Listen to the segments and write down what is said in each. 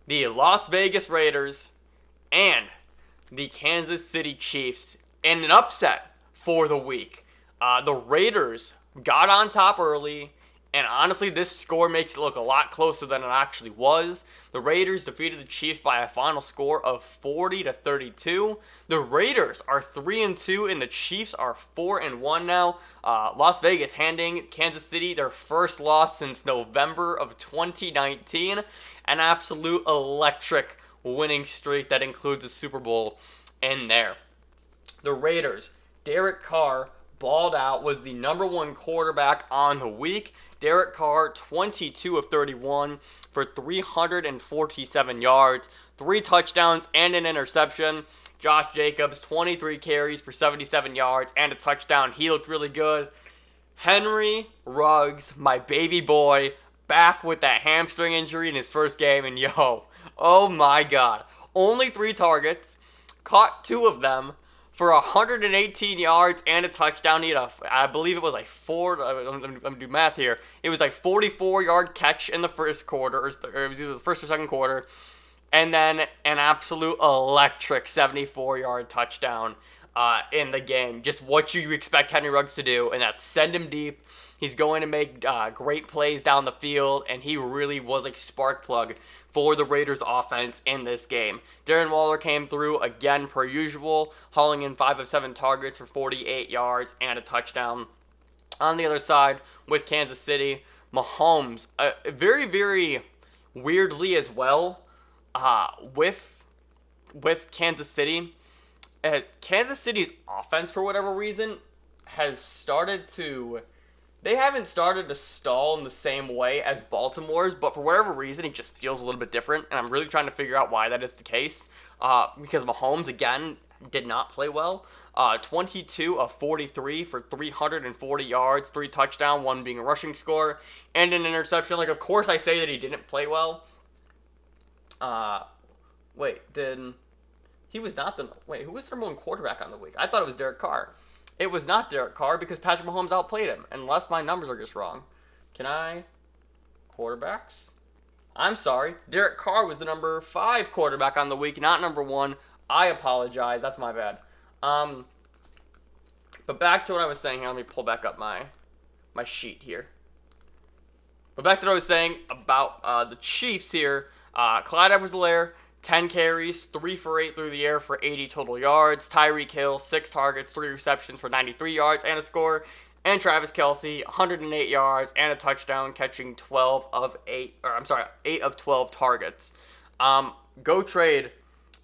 the Las Vegas Raiders and the Kansas City Chiefs in an upset for the week. The Raiders got on top early, and honestly, this score makes it look a lot closer than it actually was. The Raiders defeated the Chiefs by a final score of 40-32. The Raiders are 3-2, and the Chiefs are 4-1 now. Las Vegas handing Kansas City their first loss since November of 2019. An absolute electric winning streak that includes a Super Bowl in there. The Raiders, Derek Carr balled out, was the number one quarterback on the week. Derek Carr, 22 of 31 for 347 yards, 3 touchdowns and an interception. Josh Jacobs, 23 carries for 77 yards and a touchdown. He looked really good. Henry Ruggs, my baby boy, back with that hamstring injury in his first game, and oh my God. Only 3 targets, caught 2 of them for 118 yards and a touchdown. He had I believe it was like let me do math here. It was like 44-yard catch in the first quarter, or it was either the first or second quarter, and then an absolute electric 74-yard touchdown in the game. Just what you expect Henry Ruggs to do, and that's send him deep. He's going to make great plays down the field, and he really was a spark plug for the Raiders offense in this game. Darren Waller came through again per usual, hauling in 5 of 7 targets for 48 yards and a touchdown. On the other side, with Kansas City, Mahomes, very, very weirdly as well, with Kansas City. Kansas City's offense, for whatever reason, they haven't started to stall in the same way as Baltimore's, but for whatever reason, it just feels a little bit different, and I'm really trying to figure out why that is the case, because Mahomes, again, did not play well. 22 of 43 for 340 yards, 3 touchdowns, 1 being a rushing score, and an interception. Like, of course I say that he didn't play well. Who was the number one quarterback on the week? I thought it was Derek Carr. It was not Derek Carr because Patrick Mahomes outplayed him, unless my numbers are just wrong. Quarterbacks? I'm sorry. Derek Carr was the number 5 quarterback on the week, not number 1. I apologize. That's my bad. But back to what I was saying here. Let me pull back up my sheet here. But back to what I was saying about the Chiefs here. Clyde Edwards-Helaire, 10 carries, 3 for 8 through the air for 80 total yards. Tyreek Hill, 6 targets, 3 receptions for 93 yards and a score. And Travis Kelce, 108 yards and a touchdown, catching 8 of 12 targets. Go trade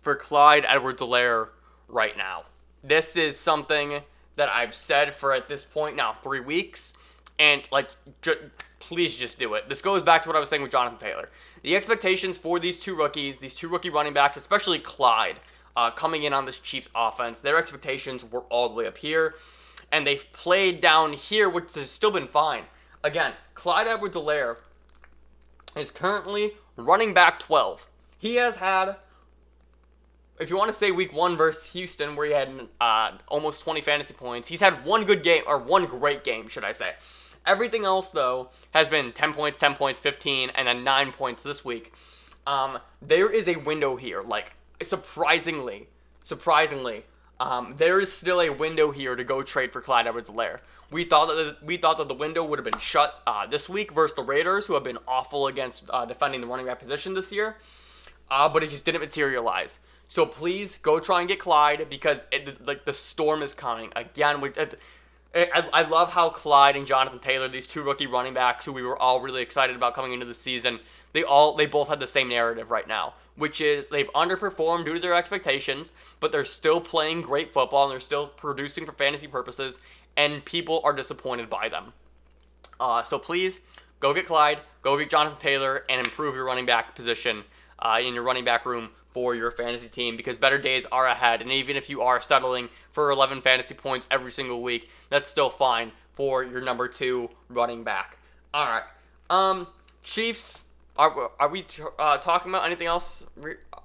for Clyde Edwards-Helaire right now. This is something that I've said for, at this point now, 3 weeks. And, please just do it. This goes back to what I was saying with Jonathan Taylor. The expectations for these two rookie running backs, especially Clyde, coming in on this Chiefs offense, their expectations were all the way up here. And they've played down here, which has still been fine. Again, Clyde Edwards-Helaire is currently running back 12. He has had, if you want to say week 1 versus Houston, where he had almost 20 fantasy points, he's had one great game, should I say. Everything else, though, has been 10 points, 15, and then 9 points this week. There is a window here, surprisingly, there is still a window here to go trade for Clyde Edwards-Helaire. We thought that the window would have been shut this week versus the Raiders, who have been awful against defending the running back position this year, but it just didn't materialize. So please go try and get Clyde, because the storm is coming again. I love how Clyde and Jonathan Taylor, these two rookie running backs who we were all really excited about coming into the season, they both had the same narrative right now, which is they've underperformed due to their expectations, but they're still playing great football and they're still producing for fantasy purposes, and people are disappointed by them. So please go get Clyde, go get Jonathan Taylor, and improve your running back position in your running back room for your fantasy team, because better days are ahead. And even if you are settling for 11 fantasy points every single week, that's still fine for your number 2 running back. All right. Chiefs, are we talking about anything else?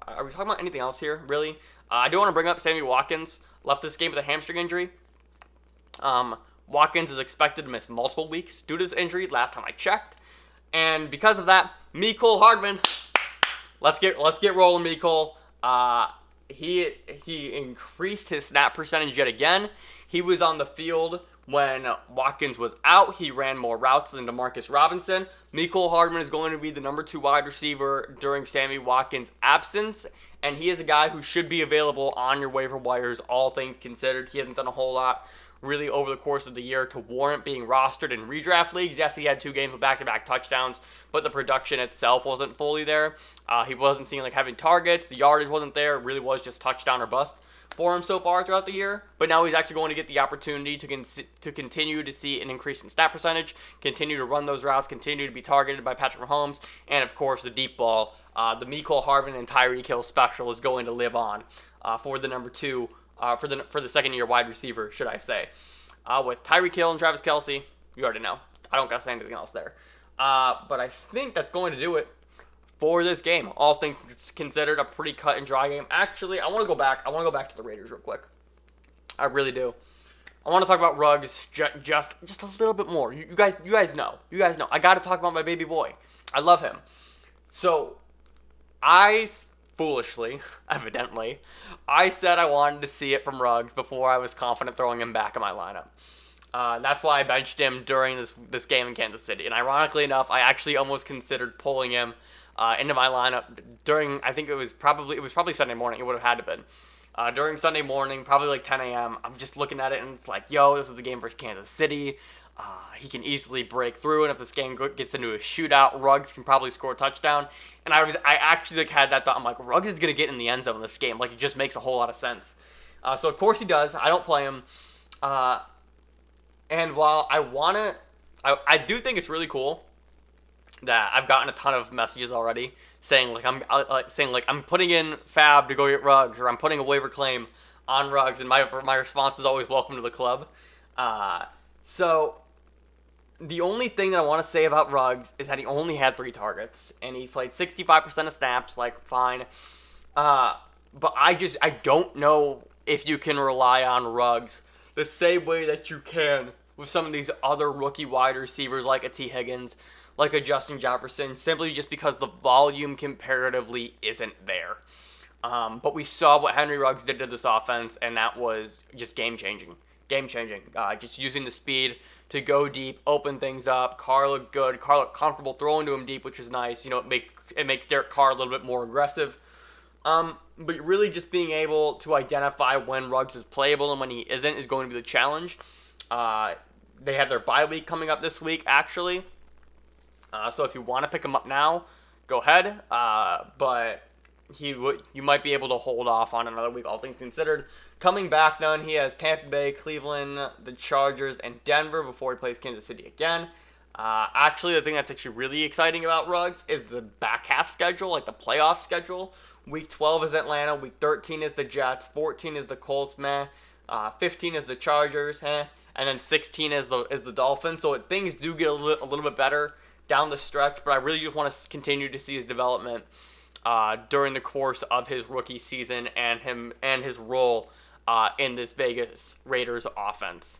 Are we talking about anything else here, really? I do want to bring up Sammy Watkins. Left this game with a hamstring injury. Watkins is expected to miss multiple weeks due to this injury, last time I checked. And because of that, Mecole Hardman, let's get rolling, Mecole. He increased his snap percentage yet again. He was on the field when Watkins was out. He ran more routes than Demarcus Robinson. Mecole Hardman is going to be the number 2 wide receiver during Sammy Watkins' absence, and he is a guy who should be available on your waiver wires, all things considered. He hasn't done a whole lot really over the course of the year to warrant being rostered in redraft leagues. Yes, he had 2 games with back-to-back touchdowns, but the production itself wasn't fully there. He wasn't seeing like having targets. The yardage wasn't there. It really was just touchdown or bust for him so far throughout the year. But now he's actually going to get the opportunity to continue to see an increase in snap percentage, continue to run those routes, continue to be targeted by Patrick Mahomes, and of course the deep ball. The Mecole Hardman and Tyreek Hill special is going to live on for the number 2, for the second-year wide receiver, should I say. With Tyreek Hill and Travis Kelce, you already know. I don't got to say anything else there. But I think that's going to do it for this game. All things considered, a pretty cut and dry game. Actually, I want to go back to the Raiders real quick. I really do. I want to talk about Ruggs just a little bit more. You guys know. I got to talk about my baby boy. I love him. So, I foolishly, evidently, I said I wanted to see it from Ruggs before I was confident throwing him back in my lineup. That's why I benched him during this game in Kansas City. And ironically enough, I actually almost considered pulling him into my lineup during, I think it was probably Sunday morning. It would have had to been. During Sunday morning, probably like 10 a.m., I'm just looking at it and it's like, yo, this is a game versus Kansas City. He can easily break through, and if this game gets into a shootout, Ruggs can probably score a touchdown. And I actually had that thought. I'm like, Ruggs is going to get in the end zone in this game. Like, it just makes a whole lot of sense. So, of course he does. I don't play him. And while I do think it's really cool that I've gotten a ton of messages already saying I'm putting in Fab to go get Ruggs, or I'm putting a waiver claim on Ruggs, and my response is always welcome to the club. So the only thing that I want to say about Ruggs is that he only had 3 targets, and he played 65% of snaps, like, fine. But I don't know if you can rely on Ruggs the same way that you can with some of these other rookie wide receivers like a T. Higgins, like a Justin Jefferson, simply just because the volume comparatively isn't there. But we saw what Henry Ruggs did to this offense, and that was just game-changing. Just using the speed to go deep, open things up. Carr looked good. Carr looked comfortable throwing to him deep, which is nice. It makes Derek Carr a little bit more aggressive. But really just being able to identify when Ruggs is playable and when he isn't is going to be the challenge. They have their bye week coming up this week, actually. So if you want to pick him up now, go ahead. But you might be able to hold off on another week, all things considered. Coming back, then, he has Tampa Bay, Cleveland, the Chargers, and Denver before he plays Kansas City again. Actually, the thing that's actually really exciting about Ruggs is the back half schedule, like the playoff schedule. Week 12 is Atlanta. Week 13 is the Jets. 14 is the Colts, 15 is the Chargers, and then 16 is the Dolphins. So things do get a little bit better down the stretch, but I really just want to continue to see his development during the course of his rookie season and his role in this Vegas Raiders offense.